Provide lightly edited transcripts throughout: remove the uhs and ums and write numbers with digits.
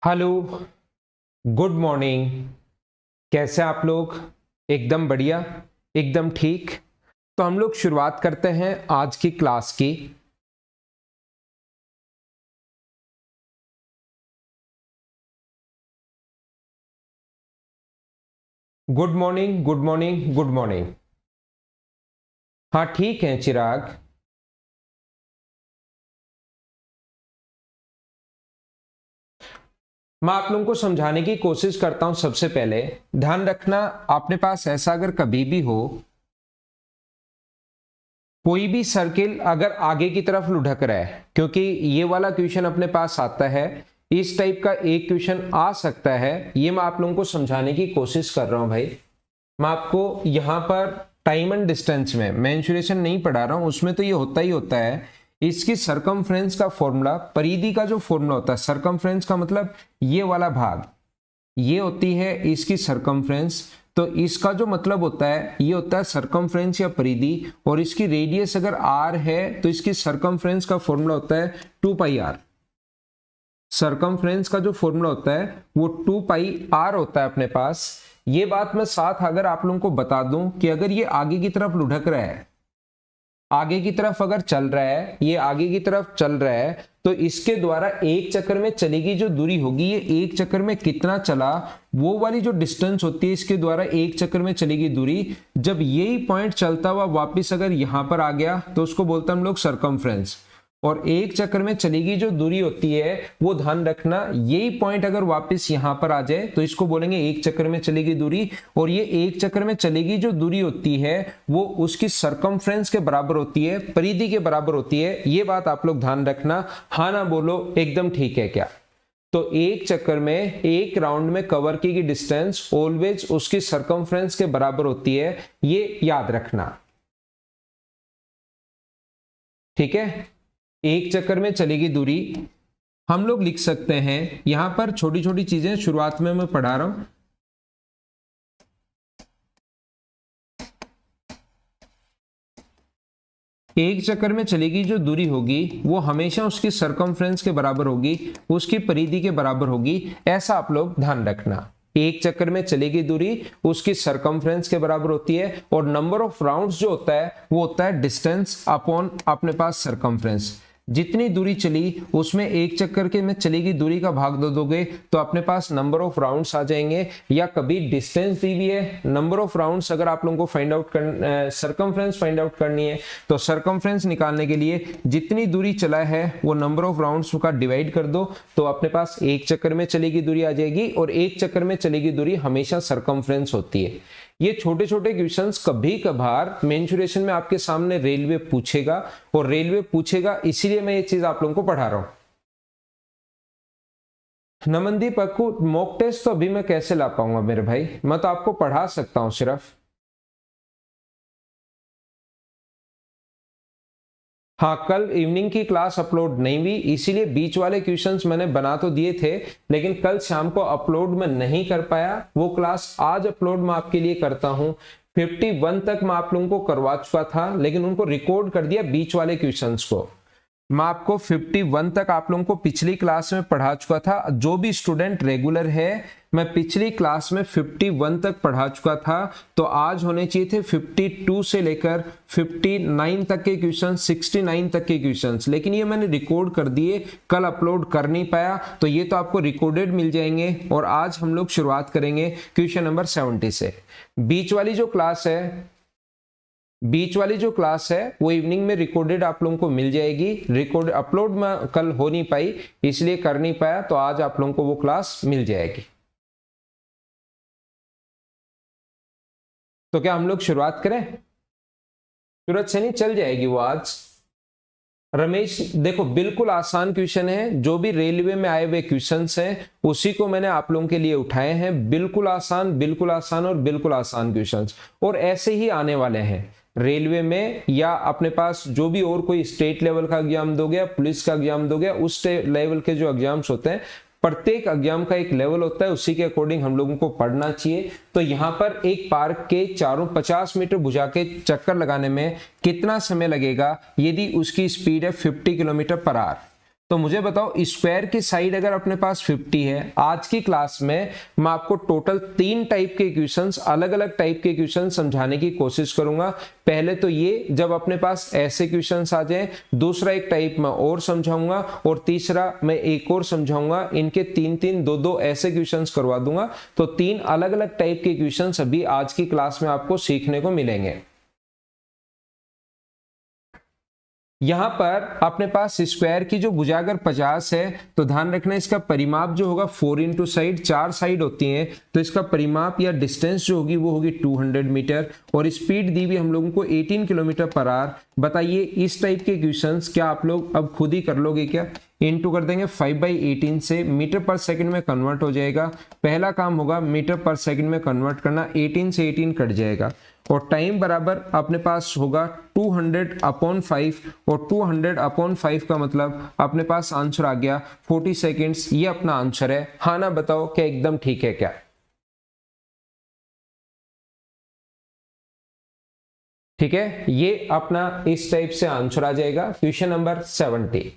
Hello, good morning. कैसे आप लोग? एकदम बढ़िया, एकदम ठीक। तो हम लोग शुरुआत करते हैं आज की क्लास की। Good morning, good morning, good morning. हाँ ठीक है चिराग। मैं आप लोगों को समझाने की कोशिश करता हूं। सबसे पहले ध्यान रखना, अपने पास ऐसा अगर कभी भी हो, कोई भी सर्किल अगर आगे की तरफ लुढ़क रहा है, क्योंकि ये वाला क्वेश्चन अपने पास आता है, इस टाइप का एक क्वेश्चन आ सकता है, ये मैं आप लोगों को समझाने की कोशिश कर रहा हूं भाई। मैं आपको यहां पर टाइम एंड डिस्टेंस में मेंसुरेशन नहीं पढ़ा रहा हूं, उसमें तो ये होता ही होता है। इसकी सरकमफ्रेंस का फॉर्मूला, परिधि का जो फॉर्मूला होता है, सरकमफ्रेंस का मतलब ये वाला भाग, ये होती है इसकी सरकमफ्रेंस। तो इसका जो मतलब होता है, ये होता है सरकमफ्रेंस या परिधि, और इसकी रेडियस अगर r है तो इसकी सरकमफ्रेंस का फॉर्मूला होता है 2πr। सरकमफ्रेंस का जो फॉर्मूला होता है वो 2πr होता है अपने पास। ये बात मैं साथ अगर आप लोगों को बता दूं कि अगर ये आगे की तरफ लुढ़क रहा है, आगे की तरफ अगर चल रहा है, ये आगे की तरफ चल रहा है, तो इसके द्वारा एक चक्कर में चलेगी जो दूरी होगी, ये एक चक्कर में कितना चला, वो वाली जो डिस्टेंस होती है इसके द्वारा एक चक्कर में चलेगी दूरी। जब यही पॉइंट चलता हुआ वापस अगर यहां पर आ गया तो उसको बोलते हैं हम लोग सरकमफ्रेंस। और एक चक्कर में चलेगी जो दूरी होती है, वो ध्यान रखना, यही पॉइंट अगर वापस यहां पर आ जाए तो इसको बोलेंगे एक चक्कर में चलेगी दूरी। और ये एक चक्कर में चलेगी जो दूरी होती है वो उसकी सरकमफ्रेंस के बराबर होती है, परिधि के बराबर होती है। ये बात आप लोग ध्यान रखना। हाँ ना बोलो, एकदम ठीक है क्या? तो एक चक्कर में, एक राउंड में कवर की गई डिस्टेंस ऑलवेज उसकी सरकमफ्रेंस के बराबर होती है, ये याद रखना। ठीक है, एक चक्कर में चलेगी दूरी। हम लोग लिख सकते हैं यहां पर छोटी छोटी चीजें शुरुआत में मैं पढ़ा रहा हूं। एक चक्कर में चलेगी जो दूरी होगी वो हमेशा उसकी सरकमफ्रेंस के बराबर होगी, उसकी परिधि के बराबर होगी, ऐसा आप लोग ध्यान रखना। एक चक्कर में चलेगी दूरी उसकी सरकमफ्रेंस के बराबर होती है, और नंबर ऑफ राउंड्स जो होता है वो होता है डिस्टेंस अपॉन अपने पास सरकमफ्रेंस। जितनी दूरी चली उसमें एक चक्कर के में चलेगी दूरी का भाग दे दोगे तो अपने पास नंबर ऑफ राउंड्स आ जाएंगे। या कभी डिस्टेंस दी हुई है, नंबर ऑफ राउंड्स अगर आप लोगों को फाइंड आउट कर सरकमफ्रेंस फाइंड आउट करनी है तो सरकमफ्रेंस निकालने के लिए जितनी दूरी चला है वो नंबर ऑफ राउंड्स का डिवाइड कर दो, तो अपने पास एक चक्कर में चलेगी दूरी आ जाएगी, और एक चक्कर में चलेगी दूरी हमेशा सरकमफ्रेंस होती है। ये छोटे छोटे क्वेश्चंस कभी कभार मेंसुरेशन में आपके सामने रेलवे पूछेगा, और रेलवे पूछेगा इसीलिए मैं ये चीज आप लोगों को पढ़ा रहा हूं। नमनदीप अक्कू, मॉक टेस्ट तो अभी मैं कैसे ला पाऊंगा मेरे भाई, मैं तो आपको पढ़ा सकता हूं सिर्फ। हाँ, कल इवनिंग की क्लास अपलोड नहीं हुई, इसीलिए बीच वाले क्वेश्चंस मैंने बना तो दिए थे, लेकिन कल शाम को अपलोड मैं नहीं कर पाया। वो क्लास आज अपलोड मैं आपके लिए करता हूं। 51 तक मैं आप लोगों को करवा चुका था, लेकिन उनको रिकॉर्ड कर दिया बीच वाले क्वेश्चंस को। मैं आपको 51 तक आप लोगों को पिछली क्लास में पढ़ा चुका था। जो भी स्टूडेंट रेगुलर है, मैं पिछली क्लास में 51 तक पढ़ा चुका था, तो आज होने चाहिए थे 52 से लेकर 59 तक के क्वेश्चन, 69 तक के क्वेश्चंस, लेकिन ये मैंने रिकॉर्ड कर दिए, कल अपलोड कर नहीं पाया, तो ये तो आपको रिकॉर्डेड मिल जाएंगे। और आज हम लोग शुरुआत करेंगे क्वेश्चन नंबर 70 से। बीच वाली जो क्लास है, बीच वाली जो क्लास है वो इवनिंग में रिकॉर्डेड आप लोगों को मिल जाएगी। रिकॉर्ड अपलोड में कल हो नहीं पाई, इसलिए कर नहीं पाया, तो आज आप लोगों को वो क्लास मिल जाएगी। तो क्या हम लोग शुरुआत करें? सूरज से नहीं चल जाएगी वो आज। रमेश देखो, बिल्कुल आसान क्वेश्चन है, जो भी रेलवे में आए हुए क्वेश्चंस हैं उसी को मैंने आप लोगों के लिए उठाए हैं। बिल्कुल आसान, बिल्कुल आसान और बिल्कुल आसान क्वेश्चंस, और ऐसे ही आने वाले हैं रेलवे में, या अपने पास जो भी और कोई स्टेट लेवल का एग्जाम दोगे या पुलिस का एग्जाम दोगे, उस लेवल के जो एग्जाम्स होते हैं, प्रत्येक एग्जाम का एक लेवल होता है, उसी के अकॉर्डिंग हम लोगों को पढ़ना चाहिए। तो यहाँ पर एक पार्क के चारों 50 मीटर भुजा के चक्कर लगाने में कितना समय लगेगा यदि उसकी स्पीड है 50 किलोमीटर पर आवर? तो मुझे बताओ स्क्वायर की साइड अगर अपने पास 50 है, आज की क्लास में मैं आपको टोटल 3 टाइप के इक्वेशंस, अलग अलग टाइप के इक्वेशंस समझाने की कोशिश करूंगा। पहले तो ये जब अपने पास ऐसे इक्वेशंस आ जाएं, दूसरा एक टाइप मैं और समझाऊंगा और तीसरा मैं एक और समझाऊंगा। इनके 3-3 2-2 ऐसे इक्वेशंस करवा दूंगा। तो 3 अलग अलग टाइप के इक्वेशंस अभी आज की क्लास में आपको सीखने को मिलेंगे। यहां पर अपने पास स्क्वायर की जो भुजा अगर 50 है तो ध्यान रखना इसका परिमाप जो होगा 4 इंटू साइड, 4 साइड होती हैं, तो इसका परिमाप या डिस्टेंस जो होगी वो होगी 200 मीटर और स्पीड दी हुई हम लोगों को 18 किलोमीटर पर आवर। बताइए इस टाइप के इक्वेशंस क्या आप लोग अब खुद ही कर लोगे क्या? इनटू कर देंगे 5/18 से, मीटर पर सेकंड में कन्वर्ट हो जाएगा। पहला काम होगा मीटर पर सेकंड में कन्वर्ट करना, 18 से 18 कट जाएगा और टाइम बराबर अपने पास होगा 200/5 और 200/5 का मतलब अपने पास आंसर आ गया 40 सेकेंड्स। ये अपना आंसर है। हाँ ना बताओ क्या एकदम ठीक है क्या? ठीक है, ये अपना इस टाइप से आंसर आ जाएगा क्वेश्चन नंबर 70।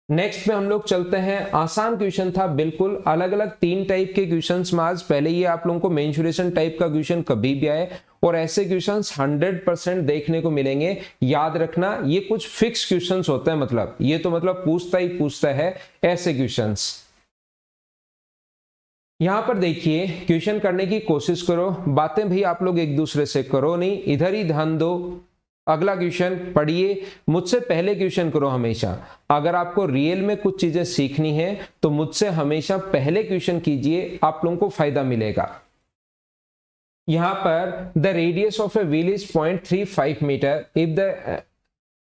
नेक्स्ट में हम लोग चलते हैं, आसान क्वेश्चन था बिल्कुल, अलग अलग 3 टाइप के क्वेश्चंस में आज पहले ये आप लोगों को मेंसुरेशन टाइप का क्वेश्चन कभी भी आए और ऐसे क्वेश्चंस 100% देखने को मिलेंगे। याद रखना ये कुछ फिक्स क्वेश्चंस होते हैं, मतलब ये तो मतलब पूछता ही पूछता है ऐसे क्वेश्चंस। यहां पर देखिए क्वेश्चन करने की कोशिश करो, बातें भी आप लोग एक दूसरे से करो नहीं, इधर ही ध्यान दो। अगला क्वेश्चन पढ़िए, मुझसे पहले क्वेश्चन करो हमेशा। अगर आपको रियल में कुछ चीजें सीखनी है तो मुझसे हमेशा पहले क्वेश्चन कीजिए, आप लोगों को फायदा मिलेगा। यहां पर the radius of a wheel is 0.35 meter if the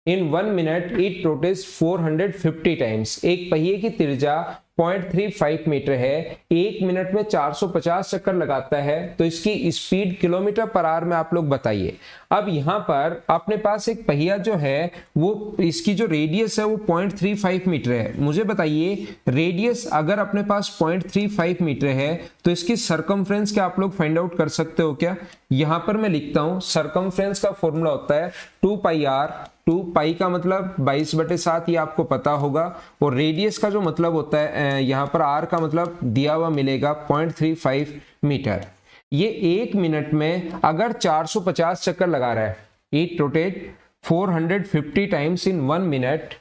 in 1 minute it rotates 450 times. एक पहिए की त्रिज्या 0.35 मीटर है, 1 मिनट में 450 चक्कर लगाता है, तो इसकी स्पीड किलोमीटर पर आवर में आप लोग बताइए। अब यहां पर अपने पास एक पहिया जो है वो, इसकी जो रेडियस है वो 0.35 मीटर है। मुझे बताइए रेडियस अगर अपने पास 0.35 मीटर है तो इसकी सरकमफ्रेंस क्या आप लोग फाइंड आउट कर सकते हो क्या? यहां पर मैं लिखता हूं, सरकमफ्रेंस का फॉर्मूला होता है 2πr। 2 का मतलब 22/7, ये आपको पता होगा, और रेडियस का जो मतलब होता है यहां पर r का मतलब दिया हुआ मिलेगा 0.35 मीटर। ये 1 मिनट में अगर 450 चक्कर लगा रहा है, it rotate 450 times in 1 minute,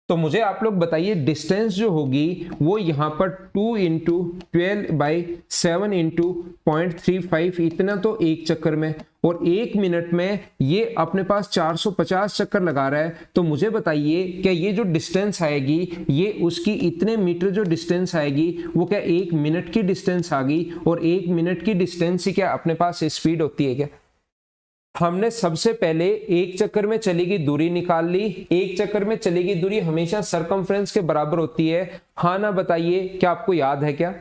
तो मुझे आप लोग बताइए डिस्टेंस जो होगी वो यहां पर 2 × 12/7 × 0.35, इतना तो एक चक्कर में, और 1 मिनट में ये अपने पास 450 चक्कर लगा रहा है। तो मुझे बताइए क्या ये जो डिस्टेंस आएगी ये उसकी इतने मीटर जो डिस्टेंस आएगी वो क्या 1 मिनट की डिस्टेंस आ गई, और 1 मिनट की डिस्टेंस ही क्या अपने पास स्पीड होती है क्या? हमने सबसे पहले एक चक्कर में चलेगी दूरी निकाल ली। एक चक्कर में चलेगी दूरी हमेशा सरकमफ्रेंस के बराबर होती है। हाँ ना बताइए क्या आपको याद है क्या?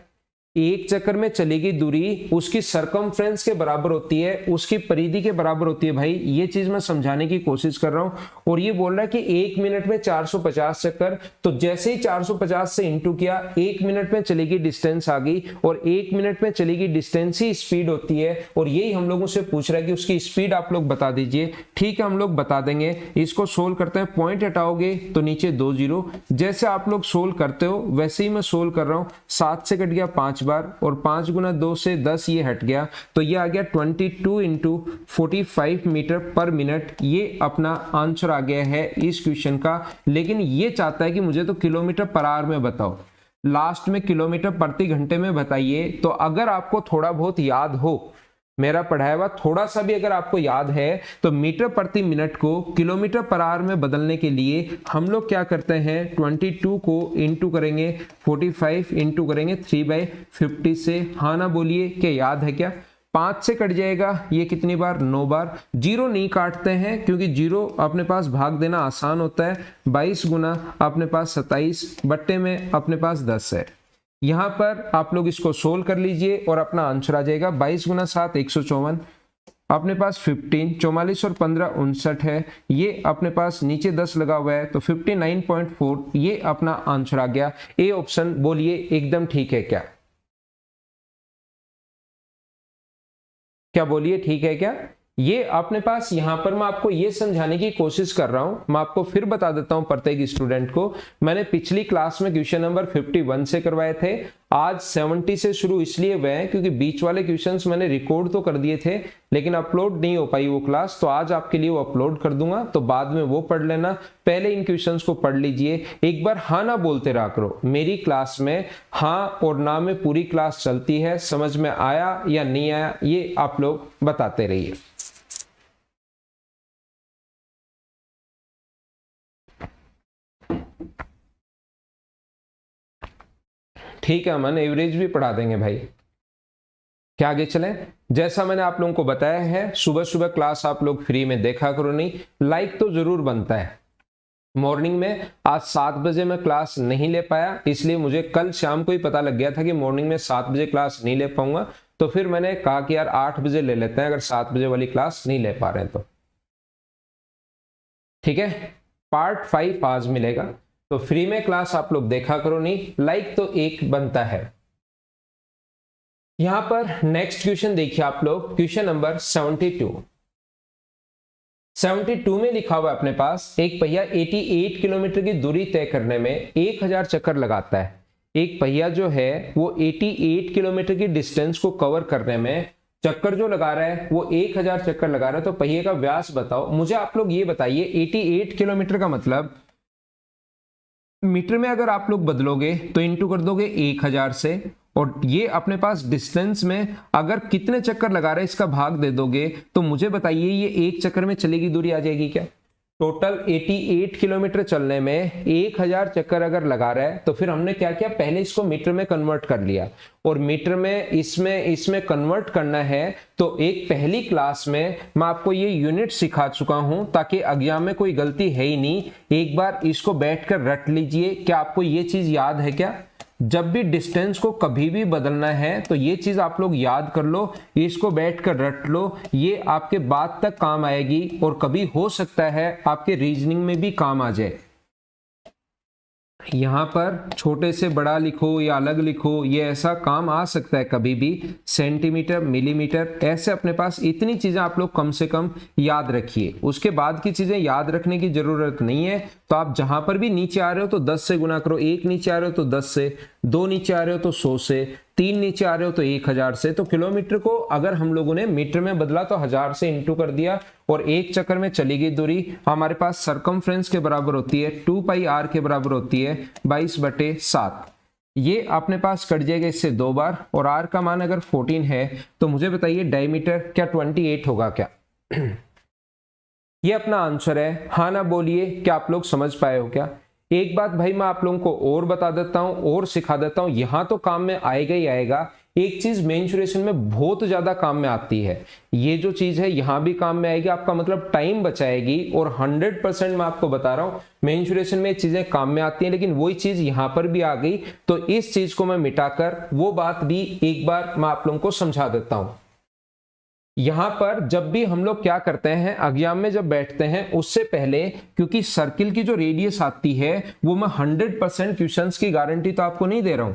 एक चक्कर में चलेगी दूरी उसकी सरकमफ्रेंस के बराबर होती है, उसकी परिधि के बराबर होती है। भाई ये चीज मैं समझाने की कोशिश कर रहा हूं, और ये बोल रहा है कि 1 मिनट में 450 चक्कर, तो जैसे ही 450 से इंटू किया 1 मिनट में चलेगी डिस्टेंस आ गई, और 1 मिनट में चलेगी डिस्टेंस ही स्पीड होती है, और यही हम लोगों से पूछ रहा है कि उसकी स्पीड आप लोग बता दीजिए। ठीक है, हम लोग बता देंगे। इसको सोल्व करते हैं, पॉइंट हटाओगे तो नीचे 2 0, जैसे आप लोग सोल्व करते हो वैसे ही मैं सोल्व कर रहा हूं। 7 से कट गया 5 बार, और 5 × 2 से 10 ये हट गया, तो ये आ गया 22 × 45 मीटर पर मिनट। ये अपना आंसर आ गया है इस क्वेश्चन का। लेकिन ये चाहता है कि मुझे तो किलोमीटर पर आवर में बताओ, लास्ट में किलोमीटर प्रति घंटे में बताइए। तो अगर आपको थोड़ा बहुत याद हो, मेरा पढ़ाया हुआ थोड़ा सा भी अगर आपको याद है, तो मीटर प्रति मिनट को किलोमीटर पर आवर में बदलने के लिए हम लोग क्या करते हैं, 22 को इंटू करेंगे 45 इंटू करेंगे 3/50 से। हाँ ना बोलिए क्या याद है क्या? 5 से कट जाएगा ये कितनी बार, 9 बार। जीरो नहीं काटते हैं क्योंकि जीरो अपने पास भाग देना आसान होता है। 22 गुना अपने पास 27 बट्टे में अपने पास 10 है। यहां पर आप लोग इसको सोल्व कर लीजिए और अपना आंसर आ जाएगा 22 × 7 154, अपने पास 15, 44 और 15 59 है। ये अपने पास नीचे 10 लगा हुआ है तो 59.4, ये अपना आंसर आ गया। ए ऑप्शन बोलिए एकदम ठीक है क्या? क्या बोलिए ठीक है क्या? ये अपने पास यहां पर मैं आपको ये समझाने की कोशिश कर रहा हूं, मैं आपको फिर बता देता हूं प्रत्येक स्टूडेंट को। मैंने पिछली क्लास में क्वेश्चन नंबर 51 से करवाए थे, आज 70 से शुरू इसलिए हुए हैं क्योंकि बीच वाले क्वेश्चंस मैंने रिकॉर्ड तो कर दिए थे लेकिन अपलोड नहीं हो पाई वो क्लास, तो आज आपके लिए वो अपलोड कर दूंगा, तो बाद में वो पढ़ लेना। पहले इन क्वेश्चंस को पढ़ लीजिए, एक बार हाँ ना बोलते रहा करो। मेरी क्लास में हाँ और ना में पूरी क्लास चलती है, समझ में आया या नहीं आया ये आप लोग बताते रहिए। ठीक है, अमन एवरेज भी पढ़ा देंगे भाई। क्या आगे चलें? जैसा मैंने आप लोगों को बताया है, सुबह सुबह क्लास आप लोग फ्री में देखा करो, नहीं लाइक तो जरूर बनता है। मॉर्निंग में आज 7 बजे मैं क्लास नहीं ले पाया, इसलिए मुझे कल शाम को ही पता लग गया था कि मॉर्निंग में 7 बजे क्लास नहीं ले पाऊंगा, तो फिर मैंने कहा कि यार 8 बजे ले लेते हैं अगर 7 बजे वाली क्लास नहीं ले पा रहे हैं तो। ठीक है, पार्ट 5 आज मिलेगा, तो फ्री में क्लास आप लोग देखा करो, नहीं लाइक तो एक बनता है। यहां पर नेक्स्ट क्वेश्चन देखिए आप लोग, क्वेश्चन नंबर 72 में लिखा हुआ है अपने पास, एक पहिया 88 किलोमीटर की दूरी तय करने में 1000 चक्कर लगाता है। एक पहिया जो है वो 88 किलोमीटर की डिस्टेंस को कवर करने में चक्कर जो लगा रहा है वो 1000 चक्कर लगा रहा है, तो पहिए का व्यास बताओ। मुझे आप लोग ये बताइए 88 किलोमीटर का मतलब मीटर में अगर आप लोग बदलोगे तो इंटू कर दोगे 1000 से, और ये अपने पास डिस्टेंस में अगर कितने चक्कर लगा रहे हैं इसका भाग दे दोगे, तो मुझे बताइए ये एक चक्कर में चलेगी दूरी आ जाएगी क्या? टोटल 88 किलोमीटर चलने में 1000 चक्कर अगर लगा रहा है, तो फिर हमने क्या किया, पहले इसको मीटर में कन्वर्ट कर लिया, और मीटर में इसमें कन्वर्ट करना है। तो एक पहली क्लास में मैं आपको ये यूनिट सिखा चुका हूं, ताकि एग्जाम में कोई गलती है ही नहीं। एक बार इसको बैठकर रट लीजिए। क्या आपको ये चीज याद है क्या? जब भी डिस्टेंस को कभी भी बदलना है तो ये चीज आप लोग याद कर लो, इसको बैठकर रट लो, ये आपके बाद तक काम आएगी और कभी हो सकता है आपके रीजनिंग में भी काम आ जाए। यहां पर छोटे से बड़ा लिखो या अलग लिखो, ये ऐसा काम आ सकता है कभी भी। सेंटीमीटर, मिलीमीटर, ऐसे अपने पास इतनी चीजें आप लोग कम से कम याद रखिए। उसके बाद की चीजें याद रखने की जरूरत नहीं है, तो आप जहां पर भी नीचे आ रहे हो तो 10 से गुना करो, 1 नीचे आ रहे हो तो 10 से, 2 नीचे आ रहे हो तो 100 से, 3 नीचे आ रहे हो तो 1000 से। तो किलोमीटर को अगर हम लोगों ने मीटर में बदला तो 1000 से इंटू कर दिया, और एक चक्कर में चली गई दूरी हमारे पास सरकमफ्रेंस के बराबर होती है 2 पाई r के बराबर होती है 22/7। ये अपने पास कट जाएगा इससे 2 बार, और r का मान अगर 14 है तो मुझे बताइए डायमीटर क्या 28 होगा क्या? ये अपना आंसर है, हाँ ना बोलिए, क्या आप लोग समझ पाए हो क्या? एक बात भाई मैं आप लोगों को और बता देता हूं और सिखा देता हूं, यहां तो काम में आएगा ही आएगा। एक चीज मेंसुरेशन में बहुत ज्यादा काम में आती है, ये जो चीज है यहां भी काम में आएगी, आपका मतलब टाइम बचाएगी, और 100% मैं आपको बता रहा हूं मेंसुरेशन में चीजें काम में आती हैं, लेकिन वही चीज यहां पर भी आ गई, तो इस चीज को मैं मिटाकर वो बात भी एक बार मैं आप लोगों को समझा देता हूं। यहां पर जब भी हम लोग क्या करते हैं, एग्जाम में जब बैठते हैं उससे पहले, क्योंकि सर्किल की जो रेडियस आती है वो मैं 100% क्वेश्चंस की गारंटी तो आपको नहीं दे रहा हूं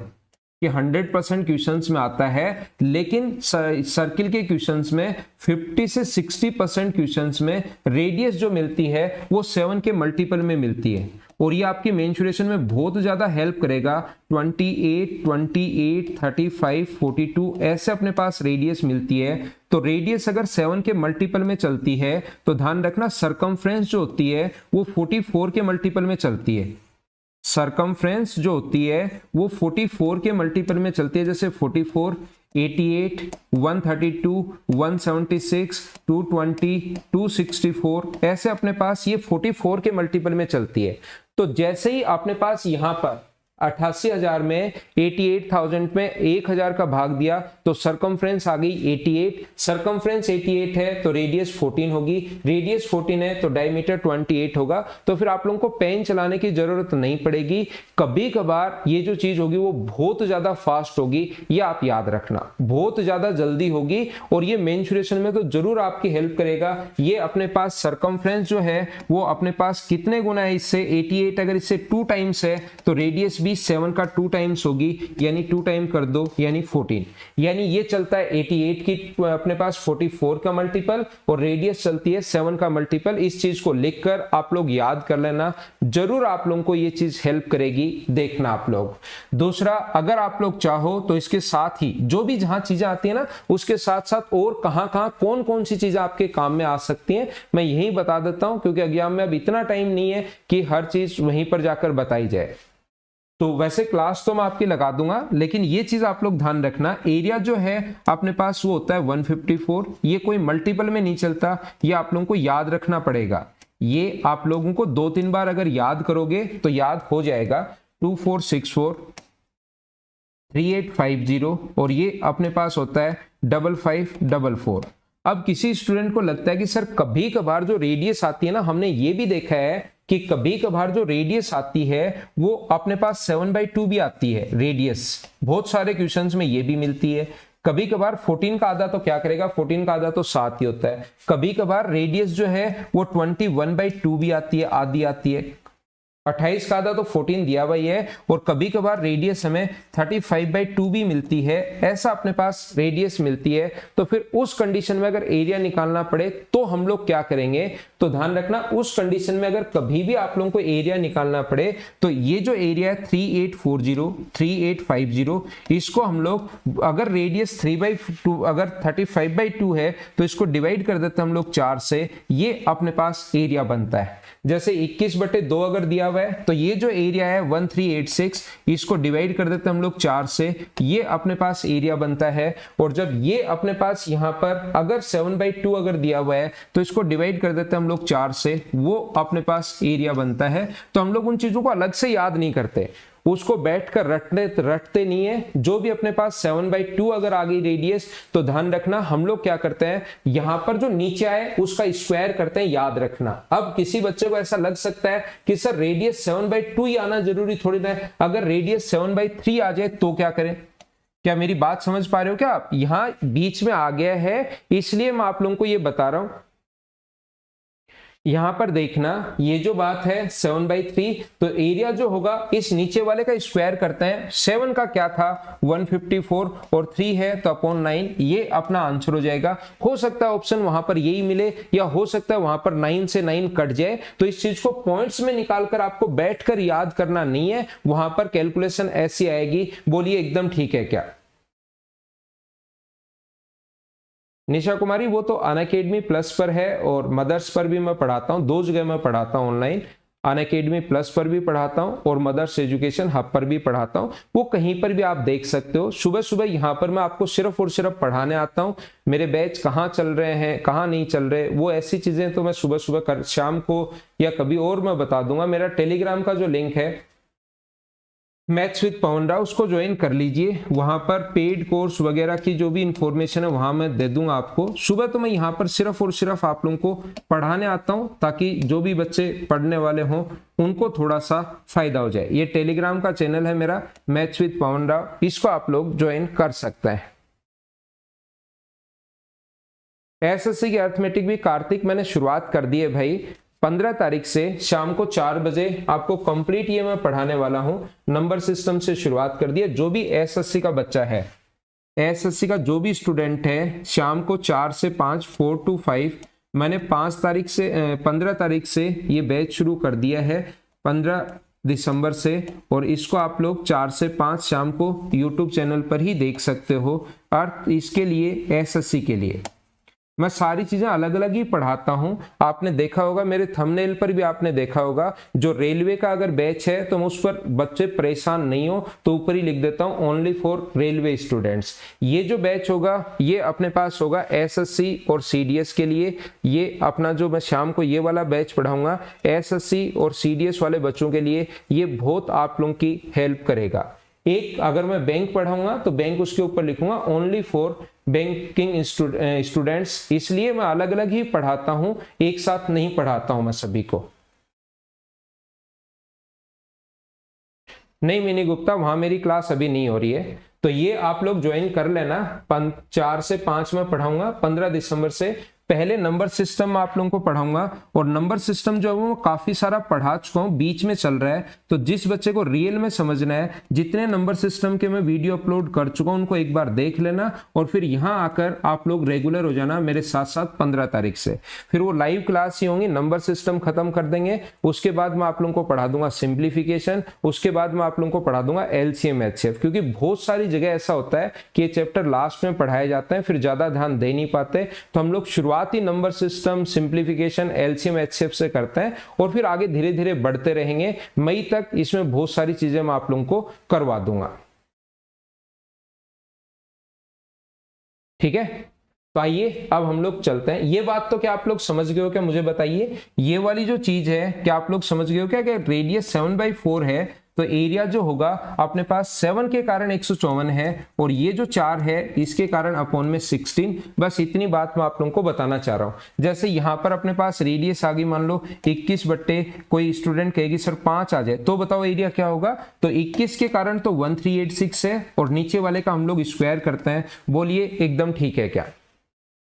कि 100% क्वेश्चंस में आता है, लेकिन सर्किल के क्वेश्चंस में 50 से 60% क्वेश्चंस में रेडियस जो मिलती है वो 7 के मल्टीपल में मिलती है, और ये आपकी मेंसुरेशन में बहुत ज्यादा हेल्प करेगा। 28, 28, 35, 42 ऐसे अपने पास रेडियस मिलती है, तो रेडियस अगर 7 के मल्टीपल में चलती है तो ध्यान रखना सरकमफ्रेंस जो होती है वो 44 के मल्टीपल में चलती है। सरकमफ्रेंस जो होती है वो 44 के मल्टीपल में चलती है, जैसे 44, 88, 132, 176, 220, 264, ऐसे अपने पास ये 44 के मल्टीपल में चलती है। तो जैसे ही अपने पास यहां पर 88,000 में 88,000 में 1000 का भाग दिया तो सरकमफ्रेंस आ गई 88, सरकमफ्रेंस 88 है तो रेडियस 14 होगी, रेडियस 14 है तो डायमीटर 28 होगा। तो फिर आप लोगों को पेन चलाने की जरूरत नहीं पड़ेगी, कभी कभार ये जो चीज होगी वो बहुत ज्यादा फास्ट होगी, ये आप याद रखना, बहुत ज्यादा जल्दी होगी, और ये मेंसुरेशन में तो जरूर आपकी हेल्प करेगा। ये अपने पास सरकमफ्रेंस जो है वो अपने पास कितने गुना है इससे, 88 अगर इससे 2 टाइम्स है तो रेडियस भी 7 का 2 टाइम्स होगी, यानी 2 टाइम कर दो यानी 14, यानी ये चलता है 88 की अपने पास 44 का मल्टीपल और रेडियस चलती है 7 का मल्टीपल। इस चीज को लिखकर आप लोग याद कर लेना, जरूर आप लोगों को ये चीज हेल्प करेगी, देखना आप लोग। दूसरा, अगर आप लोग चाहो तो इसके साथ ही जो भी जहां चीजें आती है ना उसके साथ साथ और कहां कहां कौन कौन सी चीजें आपके काम में आ सकती हैं मैं यही बता देता हूं, क्योंकि एग्जाम में अब इतना टाइम नहीं है कि हर चीज वहीं पर जाकर बताई जाए। तो वैसे क्लास तो मैं आपकी लगा दूंगा, लेकिन ये चीज आप लोग ध्यान रखना, एरिया जो है अपने पास वो होता है 154, ये कोई मल्टीपल में नहीं चलता, ये आप लोगों को याद रखना पड़ेगा। ये आप लोगों को 2-3 बार अगर याद करोगे तो याद हो जाएगा। 2464 3850 और ये अपने पास होता है 5544। अब किसी स्टूडेंट को लगता है कि सर कभी कभार जो रेडियस आती है ना, हमने ये भी देखा है कि कभी कभार जो रेडियस आती है वो अपने पास 7/2 भी आती है रेडियस, बहुत सारे क्वेश्चंस में ये भी मिलती है। कभी कभार 14 का आधा तो क्या करेगा, 14 का आधा तो 7 ही होता है। कभी कभार रेडियस जो है वो 21/2 भी आती है, आधी आती है। 28 का आधा तो 14 दिया हुआ ही है, और कभी कभार रेडियस हमें 35/2 भी मिलती है, ऐसा अपने पास रेडियस मिलती है। तो फिर उस कंडीशन में अगर एरिया निकालना पड़े तो हम लोग क्या करेंगे, तो ध्यान रखना उस कंडीशन में अगर कभी भी आप लोगों को एरिया निकालना पड़े तो ये जो एरिया है 3840 3850, इसको हम लोग अगर रेडियस 3/2 अगर 35/2 है तो इसको डिवाइड कर देते हैं हम लोग 4 से, ये अपने पास एरिया बनता है। जैसे 21/2 अगर दिया हुआ है तो ये जो एरिया है 1386, इसको डिवाइड कर देते हैं हम लोग 4 से, ये अपने पास एरिया बनता है। और जब ये अपने पास यहाँ पर अगर 7/2 अगर दिया हुआ है तो इसको डिवाइड कर देते हैं हम लोग 4 से, वो अपने पास एरिया बनता है। तो हम लोग उन चीजों को अलग से याद नहीं करते, उसको बैठकर रटते नहीं है। जो भी अपने पास 7/2 अगर आ गई रेडियस तो ध्यान रखना हम लोग क्या करते हैं, यहां पर जो नीचे आए उसका स्क्वायर करते हैं, याद रखना। अब किसी बच्चे को ऐसा लग सकता है कि सर रेडियस 7/2 ही आना जरूरी थोड़ी ना है, अगर रेडियस 7/3 आ जाए तो क्या करें। क्या मेरी बात समझ पा रहे हो क्या आप, यहां बीच में आ गया है इसलिए मैं आप लोगों को ये बता रहा हूं। यहां पर देखना ये जो बात है 7/3, तो एरिया जो होगा इस नीचे वाले का स्क्वायर करते हैं। 7 का क्या था 154 और 3 है तो अपॉन 9, ये अपना आंसर हो जाएगा। हो सकता है ऑप्शन वहां पर यही मिले, या हो सकता है वहां पर 9 से 9 कट जाए। तो इस चीज को पॉइंट्स में निकालकर आपको बैठकर याद करना नहीं है, वहां पर कैलकुलेशन ऐसी आएगी। बोलिए एकदम ठीक है क्या निशा कुमारी? वो तो अनअकैडमी प्लस पर है और मदर्स पर भी मैं पढ़ाता हूँ, 2 जगह मैं पढ़ाता हूँ ऑनलाइन। अनअकैडमी प्लस पर भी पढ़ाता हूँ और मदर्स एजुकेशन हब पर भी पढ़ाता हूँ, वो कहीं पर भी आप देख सकते हो। सुबह सुबह यहाँ पर मैं आपको सिर्फ और सिर्फ पढ़ाने आता हूँ। मेरे बैच कहाँ चल रहे हैं कहाँ नहीं चल रहे, वो ऐसी चीजें तो मैं सुबह सुबह शाम को या कभी और मैं बता दूंगा। मेरा टेलीग्राम का जो लिंक है मैथ्स विद पवन राव, उसको ज्वाइन कर लीजिए। वहां पर पेड कोर्स वगैरह की जो भी इंफॉर्मेशन है वहां मैं दे दूंगा आपको। सुबह तो मैं यहाँ पर सिर्फ और सिर्फ आप लोगों को पढ़ाने आता हूं, ताकि जो भी बच्चे पढ़ने वाले हों उनको थोड़ा सा फायदा हो जाए। ये टेलीग्राम का चैनल है मेरा मैथ्स विद पवन राव, इसको आप लोग ज्वाइन कर सकते हैं। एसएससी की अर्थमेटिक भी कार्तिक मैंने शुरुआत कर दी है भाई। 15 तारीख से शाम को 4 बजे आपको कंप्लीट ये मैं पढ़ाने वाला हूं। नंबर सिस्टम से शुरुआत कर दिया। जो भी एसएससी का बच्चा है, एसएससी का जो भी स्टूडेंट है, शाम को 4 से 5 4 to 5 मैंने 15 तारीख से ये बैच शुरू कर दिया है 15 दिसंबर से, और इसको आप लोग 4 से 5 शाम को यूट्यूब चैनल पर ही देख सकते हो। अर्थ इसके लिए एसएससी के लिए मैं सारी चीजें अलग अलग ही पढ़ाता हूं। आपने देखा होगा मेरे थंबनेल पर भी आपने देखा होगा, जो रेलवे का अगर बैच है तो मैं उस पर बच्चे परेशान नहीं हो तो ऊपर ही लिख देता हूं ओनली फॉर रेलवे स्टूडेंट्स। ये जो बैच होगा ये अपने पास होगा एसएससी और सीडीएस के लिए। ये अपना जो मैं शाम को ये वाला बैच पढ़ाऊंगा एसएससी और सीडीएस वाले बच्चों के लिए, ये बहुत आप लोगों की हेल्प करेगा। एक अगर मैं बैंक पढ़ाऊंगा तो बैंक उसके ऊपर लिखूंगा ओनली फॉर बैंकिंग स्टूडेंट्स, इसलिए मैं अलग अलग ही पढ़ाता हूं, एक साथ नहीं पढ़ाता हूं मैं सभी को। नहीं मिनी गुप्ता, वहां मेरी क्लास अभी नहीं हो रही है, तो ये आप लोग ज्वाइन कर लेना। 4 से 5 में पढ़ाऊंगा 15 दिसंबर से। पहले नंबर सिस्टम में आप लोगों को पढ़ाऊंगा, और नंबर सिस्टम जो है वो काफी सारा पढ़ा चुका हूं, बीच में चल रहा है, तो जिस बच्चे को रियल में समझना है, जितने नंबर सिस्टम के मैं वीडियो अपलोड कर चुका हूं उनको एक बार देख लेना, और फिर यहां आकर आप लोग रेगुलर हो जाना मेरे साथ साथ 15 तारीख से। फिर वो लाइव क्लास ही होंगी, नंबर सिस्टम खत्म कर देंगे, उसके बाद मैं आप लोगों को पढ़ा दूंगा सिंप्लीफिकेशन, उसके बाद मैं आप लोगों को पढ़ा दूंगा एलसीएम एचसीएफ, क्योंकि बहुत सारी जगह ऐसा होता है कि ये चैप्टर लास्ट में पढ़ाए जाते हैं, फिर ज्यादा ध्यान दे नहीं पाते, तो हम लोग शुरुआती number system, simplification, LCM HCF से करते हैं, और फिर आगे धीरे धीरे बढ़ते रहेंगे। मई तक इसमें बहुत सारी चीजें मैं आप लोगों को करवा दूंगा, ठीक है। तो आइए अब हम लोग चलते हैं। ये बात तो क्या आप लोग समझ गए हो क्या, मुझे बताइए। ये वाली जो चीज है क्या आप लोग समझ गए हो क्या, कि रेडियस 7/4 है, तो एरिया जो होगा अपने पास 7 के कारण 154 है, और ये जो 4 है इसके कारण अपॉन में 16। बस इतनी बात मैं आप लोगों को बताना चाह रहा हूं। जैसे यहां पर अपने पास रेडियस आ गई, मान लो 21 बट्टे, कोई स्टूडेंट कहेगी सर 5 आ जाए, तो बताओ एरिया क्या होगा। तो 21 के कारण तो 1386 है, और नीचे वाले का हम लोग स्क्वायर करते हैं। बोलिए एकदम ठीक है क्या।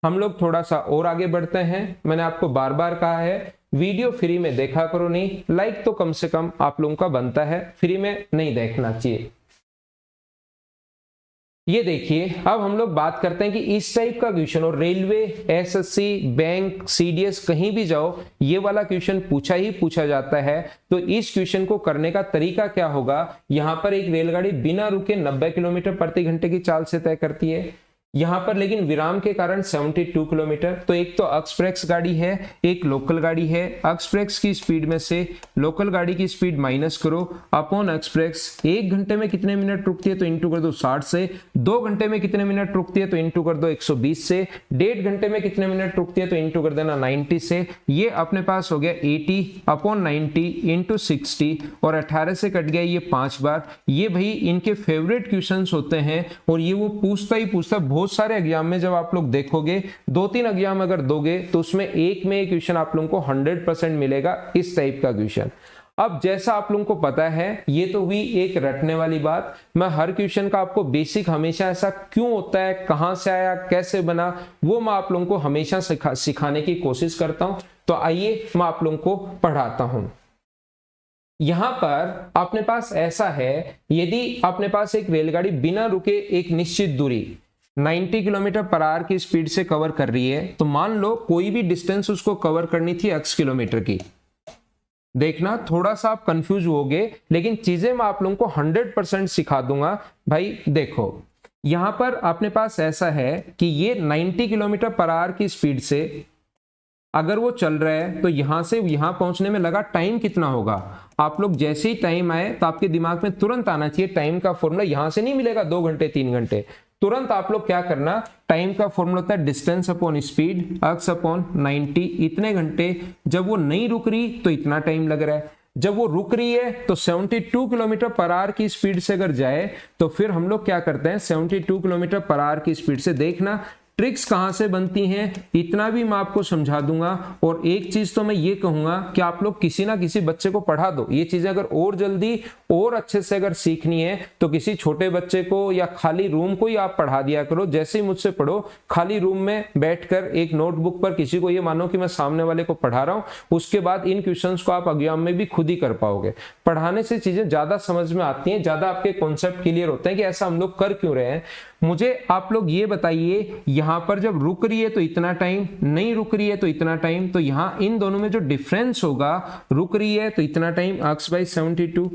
हम लोग थोड़ा सा और आगे बढ़ते हैं। मैंने आपको बार बार कहा है वीडियो फ्री में देखा करो, नहीं लाइक तो कम से कम आप लोगों का बनता है, फ्री में नहीं देखना चाहिए। ये देखिए अब हम लोग बात करते हैं कि इस टाइप का क्वेश्चन, और रेलवे, एसएससी, बैंक, सीडीएस कहीं भी जाओ ये वाला क्वेश्चन पूछा ही पूछा जाता है। तो इस क्वेश्चन को करने का तरीका क्या होगा, यहां पर एक रेलगाड़ी बिना रुके 90 किलोमीटर प्रति घंटे की चाल से तय करती है, यहां पर लेकिन विराम के कारण 72 किलोमीटर। तो एक तो एक्सप्रेस गाड़ी है, एक लोकल गाड़ी है। एक्सप्रेस की स्पीड में से लोकल गाड़ी की स्पीड माइनस करो, अपॉन एक्सप्रेस 1 घंटे में कितने मिनट रुकती है तो इंटू कर दो 60 से, 2 घंटे में कितने मिनट रुकती है तो इंटू कर दो 120 से, 1.5 घंटे में कितने मिनट रुकती है तो इंटू कर देना 90 से। ये अपने पास हो गया 80 अपॉन 90 इंटू 60, और 18 से कट गया ये 5 बार। ये भाई इनके फेवरेट क्वेश्चन होते हैं, और ये वो पूछता ही पूछता। बहुत सारे एग्जाम में जब आप लोग देखोगे 2-3 एग्जाम अगर दोगे तो उसमें एक में एक क्वेश्चन आप लोगों को 100% मिलेगा, इस टाइप का क्वेश्चन। अब जैसा आप लोगों को पता है ये तो हुई एक रटने वाली बात। मैं हर क्वेश्चन का आपको बेसिक हमेशा ऐसा क्यों होता है, कहां से आया, कैसे बना, वो मैं आप लोगों को हमेशा सिखाने की कोशिश करता हूं। तो आइए मैं आप लोगों को पढ़ाता हूं। यहां पर अपने पास ऐसा है, यदि अपने पास एक रेलगाड़ी बिना रुके एक निश्चित दूरी 90 किलोमीटर पर आवर की स्पीड से कवर कर रही है, तो मान लो कोई भी डिस्टेंस उसको कवर करनी थी x किलोमीटर की। देखना थोड़ा सा आप कंफ्यूज होगे, लेकिन चीजें मैं आप लोगों को 100% सिखा दूंगा। भाई देखो यहां पर अपने पास ऐसा है कि ये 90 किलोमीटर पर आवर की स्पीड से अगर वो चल रहा है, तो यहां से यहां पहुंचने में लगा टाइम कितना होगा। आप लोग जैसे ही टाइम आए तो आपके दिमाग में तुरंत आना चाहिए टाइम का फॉर्मूला। यहां से नहीं मिलेगा 2 घंटे 3 घंटे, तुरंत आप लोग क्या करना, टाइम का फॉर्मूला होता है distance upon speed, x upon 90। इतने घंटे, जब वो नहीं रुक रही तो इतना टाइम लग रहा है, जब वो रुक रही है तो 72 किलोमीटर पर आवर की स्पीड से अगर जाए तो फिर हम लोग क्या करते हैं, 72 किलोमीटर पर आवर की स्पीड से। देखना ट्रिक्स कहां से बनती हैं इतना भी मैं आपको समझा दूंगा। और एक चीज तो मैं ये कहूंगा कि आप लोग किसी ना किसी बच्चे को पढ़ा दो ये चीजें। अगर और जल्दी और अच्छे से अगर सीखनी है तो किसी छोटे बच्चे को या खाली रूम को ही आप पढ़ा दिया करो। जैसे ही मुझसे पढ़ो, खाली रूम में बैठकर एक नोटबुक पर किसी को ये मानो कि मैं सामने वाले को पढ़ा रहा हूं, उसके बाद इन क्वेश्चंस को आप एग्जाम में भी खुद ही कर पाओगे। पढ़ाने से चीजें ज्यादा समझ में आती हैं, ज्यादा आपके कॉन्सेप्ट क्लियर होते हैं कि ऐसा हम लोग कर क्यों रहे हैं। मुझे आप लोग ये बताइए, यहां पर जब रुक रही है तो इतना टाइम, नहीं रुक रही है तो इतना टाइम, तो यहां इन दोनों में जो डिफरेंस होगा, रुक रही है तो इतना टाइम x/72,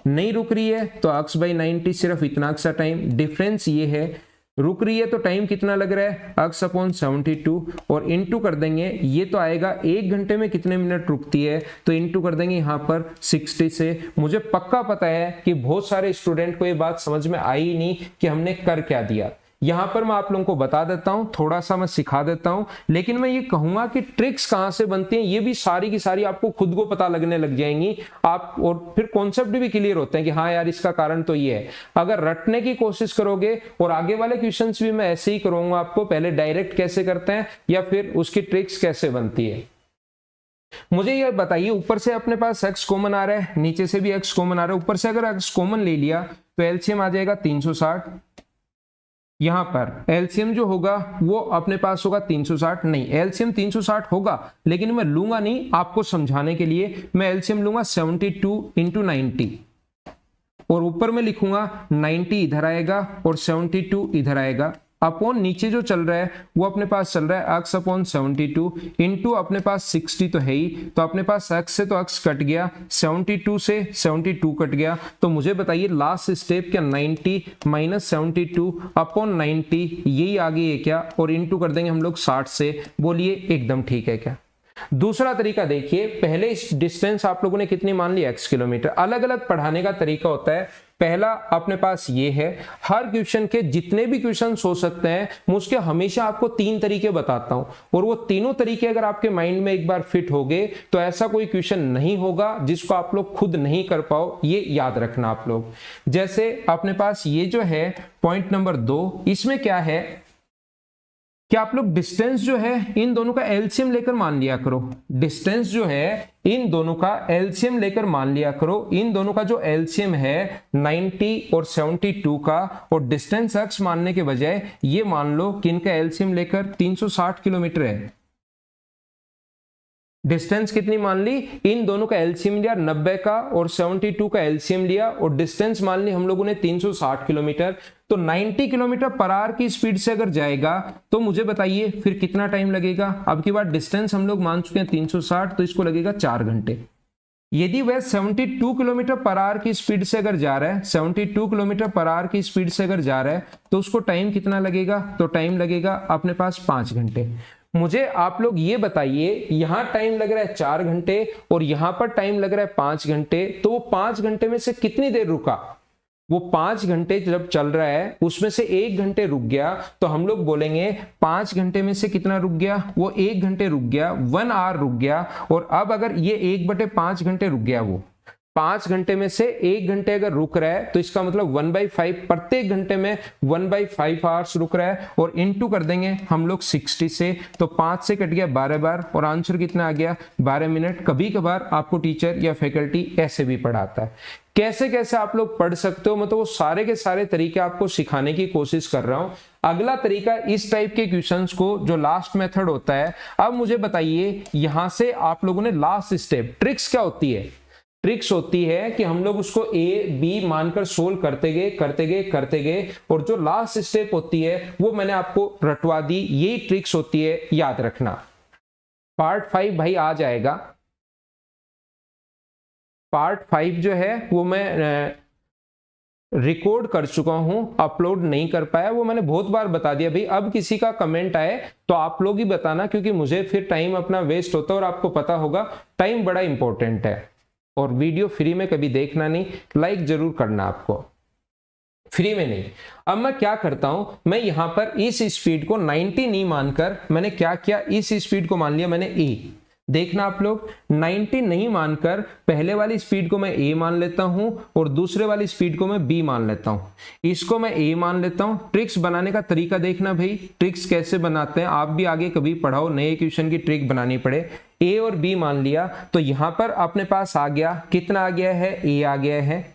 नहीं रुक रही है तो x/90, सिर्फ इतना सा टाइम। डिफरेंस ये है, रुक रही है तो टाइम कितना लग रहा है x अपॉन 72, और इंटू कर देंगे, ये तो आएगा 1 घंटे में कितने मिनट रुकती है, तो इंटू कर देंगे यहाँ पर 60 से। मुझे पक्का पता है कि बहुत सारे स्टूडेंट को ये बात समझ में आई नहीं कि हमने कर क्या दिया। यहां पर मैं आप लोगों को बता देता हूं, थोड़ा सा मैं सिखा देता हूं, लेकिन मैं ये कहूंगा कि ट्रिक्स कहां से बनती हैं ये भी सारी की सारी आपको खुद को पता लगने लग जाएंगी आप, और फिर कॉन्सेप्ट भी क्लियर होते हैं कि हाँ यार इसका कारण तो ये है। अगर रटने की कोशिश करोगे, और आगे वाले क्वेश्चंस भी मैं ऐसे ही करूंगा आपको, पहले डायरेक्ट कैसे करते हैं या फिर उसकी ट्रिक्स कैसे बनती है। मुझे ये बताइए, ऊपर से अपने पास x कॉमन आ रहा है, नीचे से भी x कॉमन आ रहा है। ऊपर से अगर x कॉमन ले लिया तो एलसीएम आ जाएगा 360, यहां पर एलसीएम जो होगा वो अपने पास होगा 360, नहीं एलसीएम 360 होगा लेकिन मैं लूंगा नहीं, आपको समझाने के लिए मैं एलसीएम लूंगा 72 इंटू 90 और ऊपर में लिखूंगा 90 इधर आएगा और 72 इधर आएगा, अपॉन नीचे जो चल रहा है वो अपने पास चल रहा है x अपॉन 72 इंटू अपने पास 60 तो है ही, तो अपने पास x से तो x कट गया, 72 से 72 कट गया, तो मुझे बताइए लास्ट स्टेप क्या 90 माइनस 72 अपॉन 90 यही आ गई है क्या, और इंटू कर देंगे हम लोग 60 से, बोलिए एकदम ठीक है क्या। दूसरा तरीका देखिए, पहले इस डिस्टेंस आप लोगों ने कितनी मान ली x किलोमीटर, अलग अलग पढ़ाने का तरीका होता है। पहला अपने पास ये है, हर क्वेश्चन के जितने भी क्वेश्चन हो सकते हैं मैं उसके हमेशा आपको 3 तरीके बताता हूं, और वो तीनों तरीके अगर आपके माइंड में एक बार फिट हो गए तो ऐसा कोई क्वेश्चन नहीं होगा जिसको आप लोग खुद नहीं कर पाओ, ये याद रखना आप लोग। जैसे अपने पास ये जो है पॉइंट नंबर 2, इसमें क्या है कि आप लोग डिस्टेंस जो है इन दोनों का एलसीएम लेकर मान लिया करो, डिस्टेंस जो है इन दोनों का एलसीएम लेकर मान लिया करो, इन दोनों का जो एलसीएम है 90 और 72 का, और डिस्टेंस x मानने के बजाय ये मान लो कि इनका एलसीएम लेकर 360 किलोमीटर है। डिस्टेंस कितनी मान ली, इन दोनों का एलसीएम लिया 90 का और 72 का एलसीएम लिया, और डिस्टेंस मान ली हम लोगों ने 360 किलोमीटर। तो 90 किलोमीटर पर आवर की स्पीड से अगर जाएगा तो मुझे बताइए फिर कितना टाइम लगेगा। अब की बार डिस्टेंस हम लोग मान चुके हैं 360, तो इसको लगेगा 4 घंटे। यदि वह 72 किलोमीटर पर आवर की स्पीड से अगर जा रहा है, 72 किलोमीटर पर आवर की स्पीड से अगर जा रहा है तो उसको टाइम कितना लगेगा, तो टाइम लगेगा अपने पास 5 घंटे। मुझे आप लोग ये बताइए, यहां टाइम लग रहा है 4 घंटे और यहां पर टाइम लग रहा है 5 घंटे, तो वो 5 घंटे में से कितनी देर रुका, वो 5 घंटे जब चल रहा है उसमें से 1 घंटे रुक गया, तो हम लोग बोलेंगे 5 घंटे में से कितना रुक गया, वो 1 घंटे रुक गया, 1 आवर रुक गया। और अब अगर ये 1/5 घंटे रुक गया, वो 5 घंटे में से 1 घंटे अगर रुक रहा है तो इसका मतलब 1/5, प्रत्येक घंटे में 1/5 आवर्स रुक रहा है, और इनटू कर देंगे हम लोग 60 से, तो 5 से कट गया 12 बार और आंसर कितना आ गया 12 मिनट। कभी कभार आपको टीचर या फैकल्टी ऐसे भी पढ़ाता है। कैसे कैसे आप लोग पढ़ सकते हो, मतलब वो सारे के सारे तरीके आपको सिखाने की कोशिश कर रहा हूं। अगला तरीका इस टाइप के क्वेश्चंस को, जो लास्ट मेथड होता है। अब मुझे बताइए यहां से आप लोगों ने लास्ट स्टेप, ट्रिक्स क्या होती है, ट्रिक्स होती है कि हम लोग उसको ए बी मानकर सोल्व करते गए, और जो लास्ट स्टेप होती है वो मैंने आपको रटवा दी, यही ट्रिक्स होती है, याद रखना। पार्ट 5 भाई आ जाएगा, पार्ट 5 जो है वो मैं रिकॉर्ड कर चुका हूं, अपलोड नहीं कर पाया, वो मैंने बहुत बार बता दिया भाई। अब किसी का कमेंट आए तो आप लोग ही बताना, क्योंकि मुझे फिर टाइम अपना वेस्ट होता है, और आपको पता होगा टाइम बड़ा इंपॉर्टेंट है। और वीडियो फ्री में कभी देखना नहीं, लाइक जरूर करना आपको, फ्री में नहीं। अब मैं क्या करता हूं, मैं यहां पर इस स्पीड को 90 नहीं मानकर मैंने क्या किया, इस स्पीड को मान लिया मैंने ए। देखना आप लोग, 90 नहीं मानकर पहले वाली स्पीड को मैं ए मान लेता हूं और दूसरे वाली स्पीड को मैं बी मान लेता हूं। इसको मैं ए मान लेता हूं। ट्रिक्स बनाने का तरीका देखना भाई, ट्रिक्स कैसे बनाते हैं, आप भी आगे कभी पढ़ाओ, नए क्वेश्चन की ट्रिक बनानी पड़े। ए और बी मान लिया, तो यहां पर अपने पास आ गया, कितना आ गया है, ए आ गया है,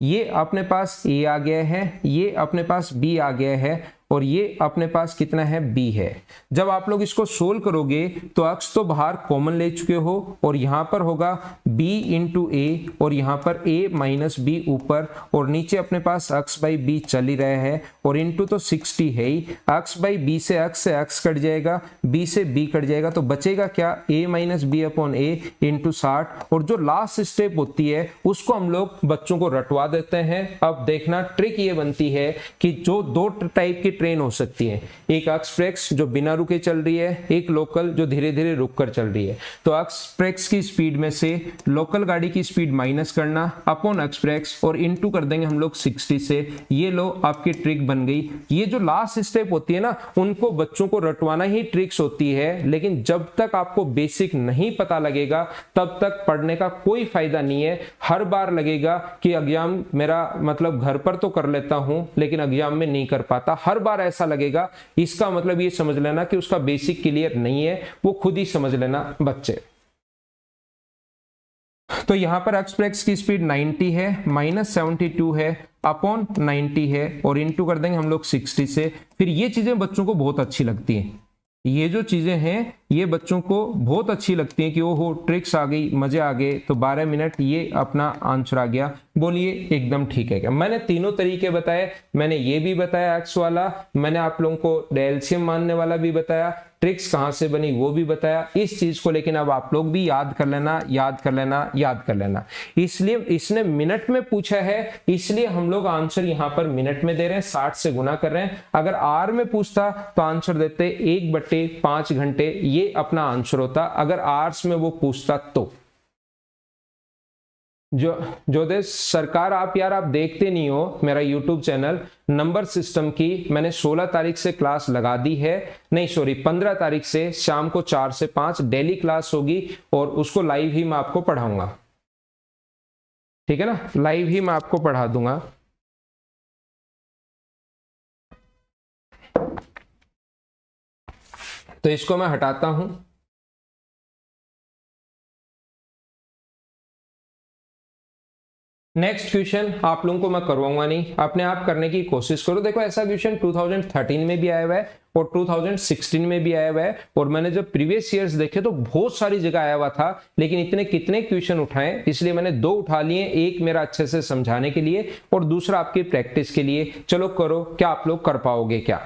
ये अपने पास ए आ गया है, ये अपने पास बी आ गया है, और ये अपने पास कितना है, बी है। जब आप लोग इसको सोल्व करोगे तो x तो बाहर कॉमन ले चुके हो, और यहां पर होगा b इंटू ए, और यहां पर a माइनस बी ऊपर, और नीचे अपने पास x बाई बी चल ही रहा है, और इंटू तो 60 है ही, x बाई बी से x कट जाएगा, b से b कट जाएगा, तो बचेगा क्या, a minus B upon A into 60। और जो लास्ट स्टेप होती है उसको हम लोग बच्चों को रटवा देते हैं। अब देखना ट्रिक ये बनती है कि जो 2 टाइप की ट्रेन हो सकती है, एक एक्सप्रेस जो बिना रुके चल रही है, एक लोकल जो धीरे धीरे रुक कर चल रही है। तो एक्सप्रेस की स्पीड में से लोकल गाड़ी की स्पीड माइनस करना अपॉन एक्सप्रेस, और इनटू कर देंगे हम लोग 60 से। ये लो आपकी ट्रिक बन गई। ये जो लास्ट स्टेप होती है ना, उनको बच्चों को रटवाना ही ट्रिक्स होती है, लेकिन जब तक आपको बेसिक नहीं पता लगेगा तब तक पढ़ने का कोई फायदा नहीं है। हर बार लगेगा कि एग्जाम मेरा मतलब घर पर तो कर लेता हूं लेकिन एग्जाम में नहीं कर पाता, हर बार ऐसा लगेगा, इसका मतलब ये समझ लेना कि उसका बेसिक क्लियर नहीं है, वो खुद ही समझ लेना बच्चे। तो यहां पर एक्सप्रेस की स्पीड 90 है, -72 है, अपॉन 90 है और इनटू कर देंगे हम लोग 60 से। फिर ये चीजें बच्चों को बहुत अच्छी लगती हैं, ये जो चीजें हैं ये बच्चों को बहुत अच्छी लगती हैं कि ओहो ट्रिक्स आ गई, मजे आ गए। तो 12 मिनट ये अपना आंसर आ गया। बोलिए एकदम ठीक है क्या? मैंने तीनों तरीके बताए, मैंने ये भी बताया एक्स वाला, मैंने आप लोगों को एलसीएम मानने वाला भी बताया, ट्रिक्स कहां से बनी वो भी बताया इस चीज को। लेकिन अब आप लोग भी याद कर लेना, याद कर लेना, याद कर लेना। इसलिए इसने मिनट में पूछा है, इसलिए हम लोग आंसर यहां पर मिनट में दे रहे हैं, 60 से गुना कर रहे हैं। अगर आर में पूछता तो आंसर देते 1/5 घंटे, ये अपना आंसर होता अगर आर्स में वो पूछता तो। जो देश सरकार आप यार आप देखते नहीं हो मेरा यूट्यूब चैनल नंबर सिस्टम की, मैंने 16 तारीख से क्लास लगा दी है, नहीं सॉरी 15 तारीख से शाम को 4 से 5 डेली क्लास होगी और उसको लाइव ही मैं आपको पढ़ाऊंगा, ठीक है ना, लाइव ही मैं आपको पढ़ा दूंगा। तो इसको मैं हटाता हूं। नेक्स्ट क्वेश्चन आप लोगों को मैं करवाऊंगा नहीं, अपने आप करने की कोशिश करो। देखो ऐसा क्वेश्चन 2013 में भी आया हुआ है और 2016 में भी आया हुआ है, और मैंने जब प्रीवियस ईयर्स देखे तो बहुत सारी जगह आया हुआ था, लेकिन इतने कितने क्वेश्चन उठाए, इसलिए मैंने 2 उठा लिए, एक मेरा अच्छे से समझाने के लिए और दूसरा आपकी प्रैक्टिस के लिए। चलो करो, क्या आप लोग कर पाओगे क्या?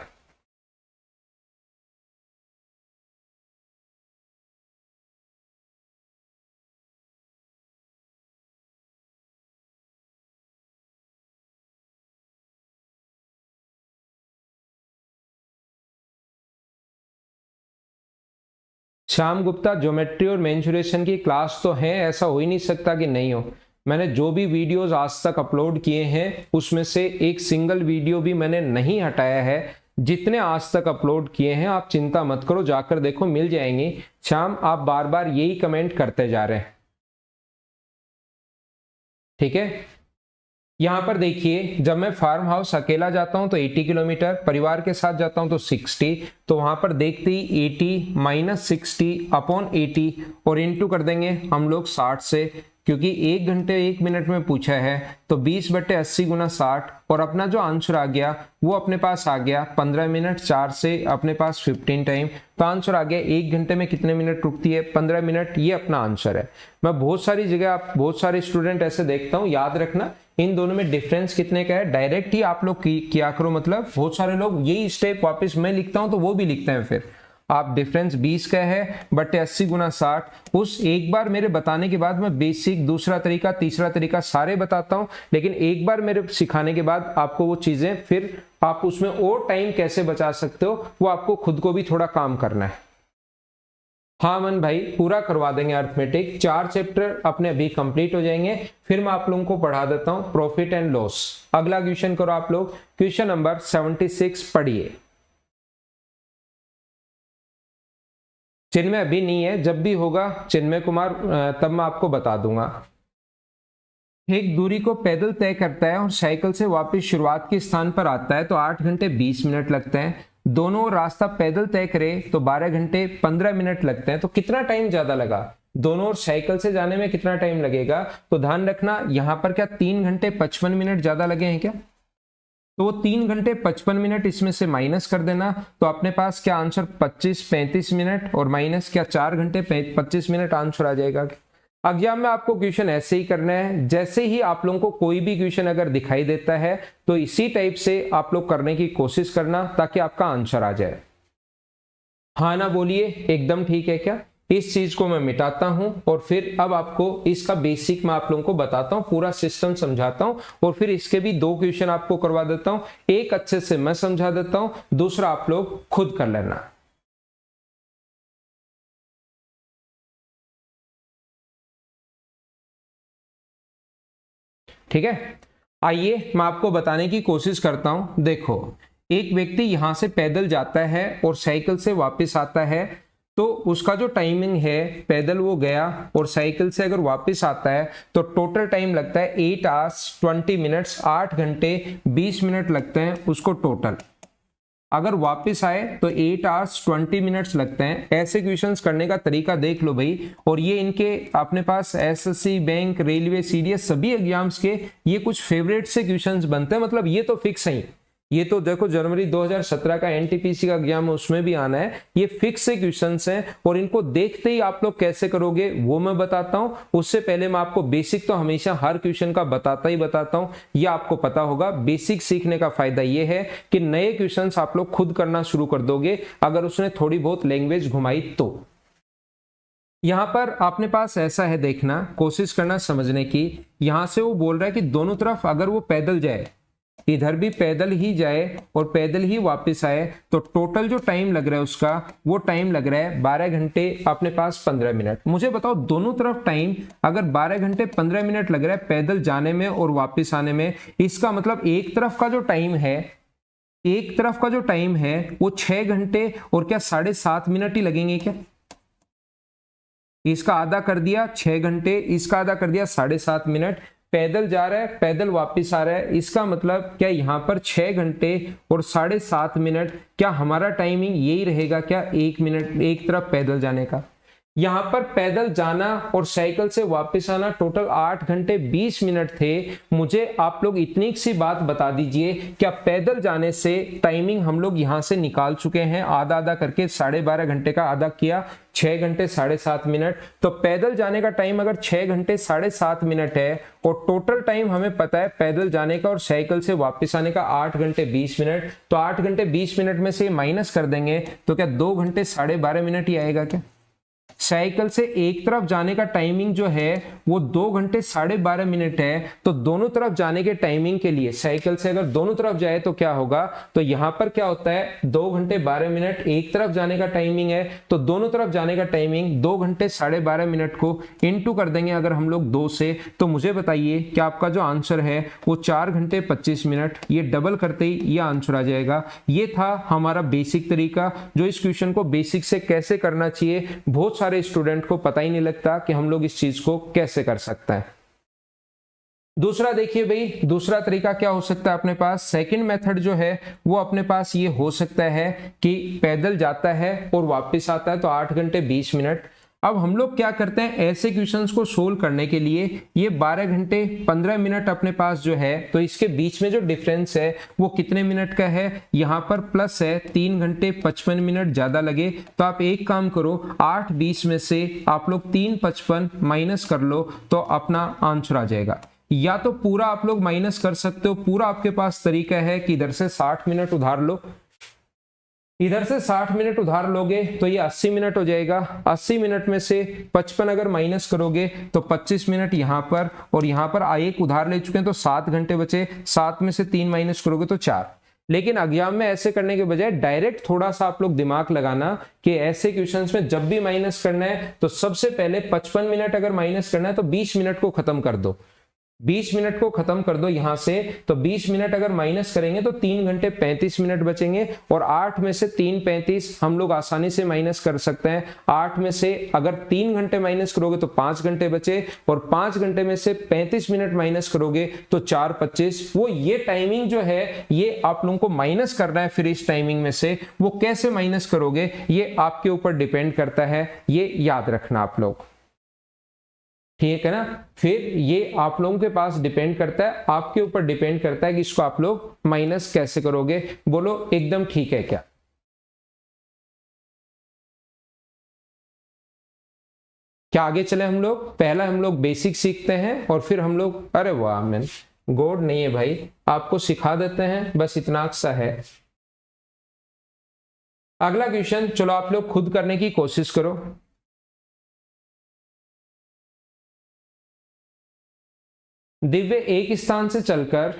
श्याम गुप्ता, ज्योमेट्री और मेंसुरेशन की क्लास तो है, ऐसा हो ही नहीं सकता कि नहीं हो। मैंने जो भी वीडियोस आज तक अपलोड किए हैं उसमें से एक सिंगल वीडियो भी मैंने नहीं हटाया है। जितने आज तक अपलोड किए हैं आप चिंता मत करो, जाकर देखो मिल जाएंगे। श्याम आप बार बार यही कमेंट करते जा रहे हैं, ठीक है। यहां पर देखिए जब मैं फार्म हाउस अकेला जाता हूं तो 80 किलोमीटर, परिवार के साथ जाता हूं तो 60, तो वहां पर देखते ही 80 - 60 अपॉन 80 और इनटू कर देंगे हम लोग 60 से, क्योंकि 1 घंटे 1 मिनट में पूछा है तो 20/80 गुना 60, और अपना जो आंसर आ गया वो अपने पास आ गया 15 मिनट, 4 से अपने पास 15 टाइम, तो आंसर आ गया 1 घंटे में कितने मिनट रुकती है, 15 मिनट, ये अपना आंसर है। मैं बहुत सारी जगह आप बहुत सारे स्टूडेंट ऐसे देखता हूँ, याद रखना इन दोनों में डिफरेंस कितने का है, डायरेक्ट ही आप लोग किया करो। मतलब बहुत सारे लोग यही स्टेप वापस मैं लिखता हूं तो वो भी लिखते हैं, फिर आप डिफरेंस 20 का है बट 80 गुना 60, उस एक बार मेरे बताने के बाद मैं बेसिक दूसरा तरीका तीसरा तरीका सारे बताता हूं, लेकिन एक बार मेरे सिखाने के बाद आपको वो चीजें फिर आप उसमें और टाइम कैसे बचा सकते हो वो आपको खुद को भी थोड़ा काम करना है। हाँ मन भाई पूरा करवा देंगे अर्थमेटिक, 4 चैप्टर अपने अभी कंप्लीट हो जाएंगे, फिर मैं आप लोगों को पढ़ा देता हूं प्रॉफिट एंड लॉस। अगला क्वेश्चन करो आप लोग, क्वेश्चन नंबर 76 पढ़िए। चिन्मय अभी नहीं है, जब भी होगा चिन्मय कुमार तब मैं आपको बता दूंगा। एक दूरी को पैदल तय करता है और साइकिल से वापस शुरुआत के स्थान पर आता है तो 8 घंटे 20 मिनट लगते हैं। दोनों रास्ता पैदल तय करे तो 12 घंटे 15 मिनट लगते हैं, तो कितना टाइम ज्यादा लगा? दोनों और साइकिल से जाने में कितना टाइम लगेगा? तो ध्यान रखना यहां पर क्या 3 घंटे 55 मिनट ज्यादा लगे हैं क्या? तो वो 3 घंटे 55 मिनट इसमें से माइनस कर देना, तो अपने पास क्या आंसर 25-35 मिनट और माइनस क्या 4 घंटे 25 मिनट आंसर आ जाएगा। एग्जाम में आपको क्वेश्चन ऐसे ही करना है, जैसे ही आप लोगों को कोई भी क्वेश्चन अगर दिखाई देता है तो इसी टाइप से आप लोग करने की कोशिश करना ताकि आपका आंसर आ जाए। हाँ ना बोलिए एकदम ठीक है क्या? इस चीज को मैं मिटाता हूं और फिर अब आपको इसका बेसिक मैं आप लोगों को बताता हूं, पूरा सिस्टम समझाता हूं और फिर इसके भी 2 क्वेश्चन आपको करवा देता हूं। एक अच्छे से मैं समझा देता हूं, दूसरा आप लोग खुद कर लेना। ठीक है, आइए मैं आपको बताने की कोशिश करता हूं। देखो एक व्यक्ति यहां से पैदल जाता है और साइकिल से वापस आता है, तो उसका जो टाइमिंग है पैदल वो गया और साइकिल से अगर वापस आता है तो टोटल टाइम लगता है 8 hours 20 minutes, 8 घंटे 20 मिनट लगते हैं उसको टोटल। अगर वापस आए तो 8 आवर्स 20 मिनट्स लगते हैं। ऐसे क्वेश्चंस करने का तरीका देख लो भाई। और ये इनके अपने पास एसएससी, बैंक, रेलवे, सीडीएस सभी एग्जाम्स के ये कुछ फेवरेट से क्वेश्चंस बनते हैं, मतलब ये तो फिक्स है। ये तो देखो जनवरी 2017 का एनटीपीसी का एग्जाम है, उसमें भी आना है। ये फिक्स से क्वेश्चंस हैं और इनको देखते ही आप लोग कैसे करोगे वो मैं बताता हूं। उससे पहले मैं आपको बेसिक तो हमेशा हर क्वेश्चन का बताता हूं, ये आपको पता होगा। बेसिक सीखने का फायदा ये है कि नए क्वेश्चंस आप लोग खुद करना शुरू कर दोगे अगर उसने थोड़ी बहुत लैंग्वेज घुमाई तो। यहां पर अपने पास ऐसा है, देखना कोशिश करना समझने की। यहां से वो बोल रहा है कि दोनों तरफ अगर वो पैदल जाए, इधर भी पैदल ही जाए और पैदल ही वापस आए, तो टोटल जो टाइम लग रहा है उसका वो टाइम लग रहा है 12 घंटे अपने पास 15 मिनट। मुझे बताओ दोनों तरफ टाइम अगर 12 घंटे 15 मिनट लग रहा है पैदल जाने में और वापस आने में, इसका मतलब एक तरफ का जो टाइम है, एक तरफ का जो टाइम है वो 6 घंटे और क्या 7.5 मिनट ही लगेंगे क्या? इसका आधा कर दिया 6 घंटे, इसका आधा कर दिया 7.5 मिनट। पैदल जा रहा है, पैदल वापस आ रहा है, इसका मतलब क्या यहाँ पर 6 घंटे और 7.5 मिनट, क्या हमारा टाइमिंग यही रहेगा क्या? 1 मिनट एक तरफ पैदल जाने का। यहां पर पैदल जाना और साइकिल से वापस आना टोटल 8 घंटे 20 मिनट थे। मुझे आप लोग इतनी सी बात बता दीजिए, क्या पैदल जाने से टाइमिंग हम लोग यहां से निकाल चुके हैं? आधा आधा करके 12.5 घंटे का आधा किया, 6 घंटे 7.5 मिनट। तो पैदल जाने का टाइम अगर 6 घंटे 7.5 मिनट है और टोटल टाइम हमें पता है पैदल जाने का और साइकिल से वापस आने का 8 घंटे 20 मिनट, तो 8 घंटे 20 मिनट में से माइनस कर देंगे तो क्या 2 घंटे 12.5 मिनट ही आएगा क्या? साइकिल से एक तरफ जाने का टाइमिंग जो है वो 2 घंटे 12.5 मिनट है। तो दोनों तरफ जाने के टाइमिंग के लिए साइकिल से अगर दोनों तरफ जाए तो क्या होगा? तो यहां पर क्या होता है 2 घंटे 12 मिनट एक तरफ जाने का टाइमिंग है, तो दोनों तरफ जाने का टाइमिंग 2 घंटे 12.5 मिनट को इनटू कर देंगे अगर हम लोग 2 से। तो मुझे बताइए कि आपका जो आंसर है वो 4 घंटे 25 मिनट, ये डबल करते ही ये आंसर आ जाएगा। ये था हमारा बेसिक तरीका, जो इस क्वेश्चन को बेसिक से कैसे करना चाहिए बहुत सारे स्टूडेंट को पता ही नहीं लगता कि हम लोग इस चीज को कैसे कर सकते हैं। दूसरा देखिए भाई, दूसरा तरीका क्या हो सकता है अपने पास? सेकंड मेथड जो है वो अपने पास ये हो सकता है कि पैदल जाता है और वापस आता है तो 8 घंटे 20 मिनट। अब हम लोग क्या करते हैं ऐसे क्वेश्चंस को सोल्व करने के लिए, ये 12 घंटे 15 मिनट अपने पास जो है, तो इसके बीच में जो डिफरेंस है वो कितने मिनट का है? यहाँ पर प्लस है 3 घंटे 55 मिनट ज्यादा लगे। तो आप एक काम करो, 8:20 में से आप लोग 3:55 माइनस कर लो तो अपना आंसर आ जाएगा। या तो पूरा आप लोग माइनस कर सकते हो, पूरा आपके पास तरीका है कि इधर से 60 मिनट उधार लो, इधर से 60 मिनट उधार लोगे तो ये 80 मिनट हो जाएगा। 80 मिनट में से 55 अगर माइनस करोगे तो 25 मिनट यहाँ पर, और यहाँ पर एक उधार ले चुके हैं तो 7 घंटे बचे, 7 में से 3 माइनस करोगे तो 4। लेकिन एग्जाम में ऐसे करने के बजाय डायरेक्ट थोड़ा सा आप लोग दिमाग लगाना कि ऐसे क्वेश्चंस में जब भी माइनस करना है तो सबसे पहले 55 मिनट अगर माइनस करना है तो 20 मिनट को खत्म कर दो, 20 मिनट को खत्म कर दो यहां से। तो 20 मिनट अगर माइनस करेंगे तो 3 घंटे 35 मिनट बचेंगे, और 8 में से 3 35 हम लोग आसानी से माइनस कर सकते हैं। 8 में से अगर 3 घंटे माइनस करोगे तो 5 घंटे बचे, और 5 घंटे में से 35 मिनट माइनस करोगे तो 4 25। वो ये टाइमिंग जो है ये आप लोगों को माइनस करना है। फिर इस टाइमिंग में से वो कैसे माइनस करोगे ये आपके ऊपर डिपेंड करता है, ये याद रखना आप लोग, ठीक है ना। फिर ये आप लोगों के पास डिपेंड करता है, आपके ऊपर डिपेंड करता है कि इसको आप लोग माइनस कैसे करोगे। बोलो एकदम ठीक है क्या? क्या आगे चले हम लोग? पहला हम लोग बेसिक सीखते हैं और फिर हम लोग, अरे वाह मैन, गोड नहीं है भाई, आपको सिखा देते हैं, बस इतना सा है। अगला क्वेश्चन चलो आप लोग खुद करने की कोशिश करो। दिव्य एक स्थान से चलकर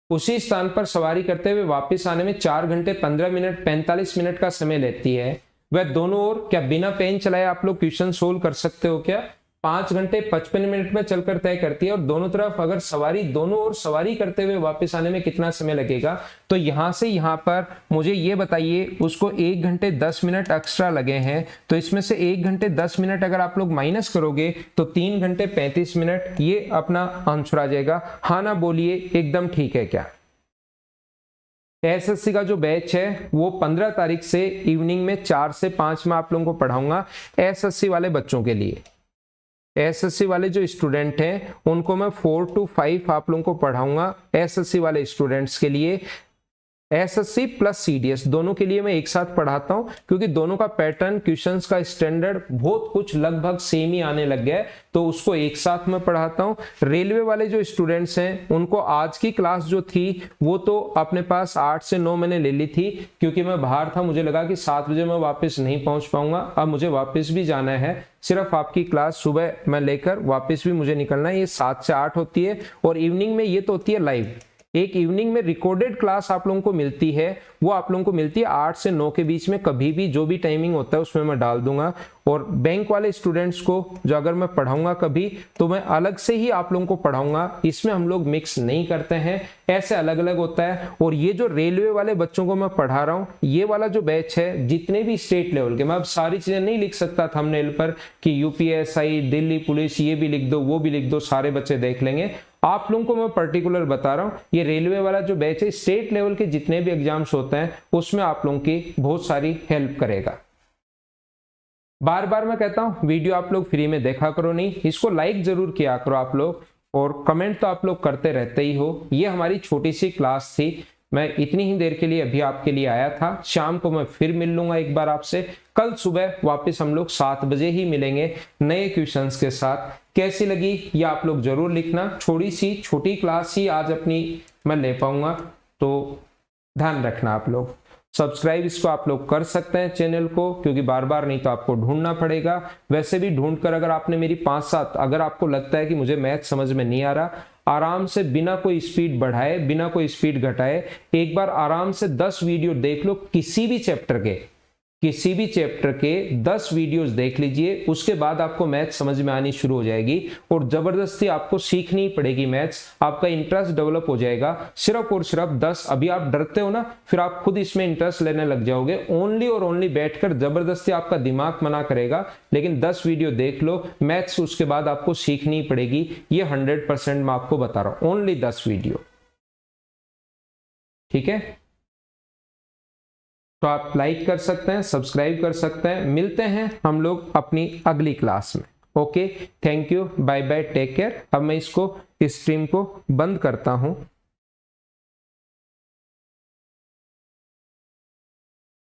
उसी स्थान पर सवारी करते हुए वापस आने में 4 घंटे 15 मिनट 45 मिनट का समय लेती है। वह दोनों ओर क्या बिना पेन चलाए आप लोग क्वेश्चन सोल्व कर सकते हो क्या? 5 घंटे 55 मिनट में चलकर तय करती है, और दोनों तरफ अगर सवारी, दोनों ओर सवारी करते हुए वापस आने में कितना समय लगेगा? तो यहां से यहां पर मुझे ये बताइए, उसको 1 घंटे 10 मिनट एक्स्ट्रा लगे हैं, तो इसमें से 1 घंटे 10 मिनट अगर आप लोग माइनस करोगे तो 3 घंटे 35 मिनट, ये अपना आंसर आ जाएगा। हाँ ना बोलिए एकदम ठीक है क्या? एसएससी का जो बैच है वो 15 तारीख से इवनिंग में 4 से 5 में आप लोगों को पढ़ाऊंगा एसएससी वाले बच्चों के लिए। एसएससी वाले जो स्टूडेंट हैं उनको मैं 4 to 5 आप लोगों को पढ़ाऊंगा एसएससी वाले स्टूडेंट्स के लिए। एसएससी प्लस सीडीएस दोनों के लिए मैं एक साथ पढ़ाता हूं, क्योंकि दोनों का पैटर्न, क्वेश्चंस का स्टैंडर्ड बहुत कुछ लगभग सेम ही आने लग गया है, तो उसको एक साथ में पढ़ाता हूं। रेलवे वाले जो स्टूडेंट्स हैं उनको आज की क्लास जो थी वो तो अपने पास 8 से 9 मैंने ले ली थी, क्योंकि मैं बाहर था, मुझे लगा कि 7 बजे मैं वापस नहीं पहुंच पाऊंगा। अब मुझे वापस भी जाना है, सिर्फ आपकी क्लास सुबह मैं लेकर वापस भी मुझे निकलना है। ये 7 से 8 होती है और इवनिंग में ये तो होती है लाइव। एक इवनिंग में रिकॉर्डेड क्लास आप लोगों को मिलती है, वो आप लोगों को मिलती है 8 से 9 के बीच में, कभी भी जो भी टाइमिंग होता है उसमें मैं डाल दूंगा। और बैंक वाले स्टूडेंट्स को जो अगर मैं पढ़ाऊंगा कभी, तो मैं अलग से ही आप लोगों को पढ़ाऊंगा, इसमें हम लोग मिक्स नहीं करते हैं, ऐसे अलग अलग होता है। और ये जो रेलवे वाले बच्चों को मैं पढ़ा रहा हूँ, ये वाला जो बैच है, जितने भी स्टेट लेवल के, मैं अब सारी चीजें नहीं लिख सकता थंबनेल पर कि यूपीएसआई, दिल्ली पुलिस, ये भी लिख दो, वो भी लिख दो, सारे बच्चे देख लेंगे। आप लोगों को मैं पर्टिकुलर बता रहा हूं, ये रेलवे वाला जो बैच है स्टेट लेवल के जितने भी एग्जाम्स होते हैं उसमें आप लोगों की बहुत सारी हेल्प करेगा। बार बार मैं कहता हूं वीडियो आप लोग फ्री में देखा करो नहीं, इसको लाइक जरूर किया करो आप लोग, और कमेंट तो आप लोग करते रहते ही हो। ये हमारी छोटी सी क्लास थी, मैं इतनी ही देर के लिए अभी आपके लिए आया था। शाम को मैं फिर मिल लूंगा एक बार आपसे। कल सुबह वापस हम लोग 7 बजे ही मिलेंगे नए क्वेश्चंस के साथ। कैसी लगी ये आप लोग जरूर लिखना। छोटी क्लास ही आज अपनी मैं ले पाऊंगा, तो ध्यान रखना आप लोग। सब्सक्राइब इसको आप लोग कर सकते हैं चैनल को, क्योंकि बार बार नहीं तो आपको ढूंढना पड़ेगा। वैसे भी ढूंढ कर अगर आपने मेरी 5-7, अगर आपको लगता है कि मुझे मैथ समझ में नहीं आ रहा, आराम से बिना कोई स्पीड बढ़ाए, बिना कोई स्पीड घटाए, एक बार आराम से 10 वीडियो देख लो, किसी भी चैप्टर के 10 वीडियोस देख लीजिए। उसके बाद आपको मैथ समझ में आनी शुरू हो जाएगी और जबरदस्ती आपको सीखनी पड़ेगी मैथ्स, आपका इंटरेस्ट डेवलप हो जाएगा। सिर्फ और सिर्फ 10, अभी आप डरते हो ना, फिर आप खुद इसमें इंटरेस्ट लेने लग जाओगे। ओनली और ओनली बैठकर जबरदस्ती आपका दिमाग मना करेगा, लेकिन 10 वीडियो देख लो मैथ्स, उसके बाद आपको सीखनी पड़ेगी। ये 100% मैं आपको बता रहा हूं, ओनली 10 वीडियो, ठीक है। तो आप लाइक कर सकते हैं, सब्सक्राइब कर सकते हैं। मिलते हैं हम लोग अपनी अगली क्लास में। Okay, thank you, bye bye, take care. अब मैं इसको स्ट्रीम को बंद करता हूं।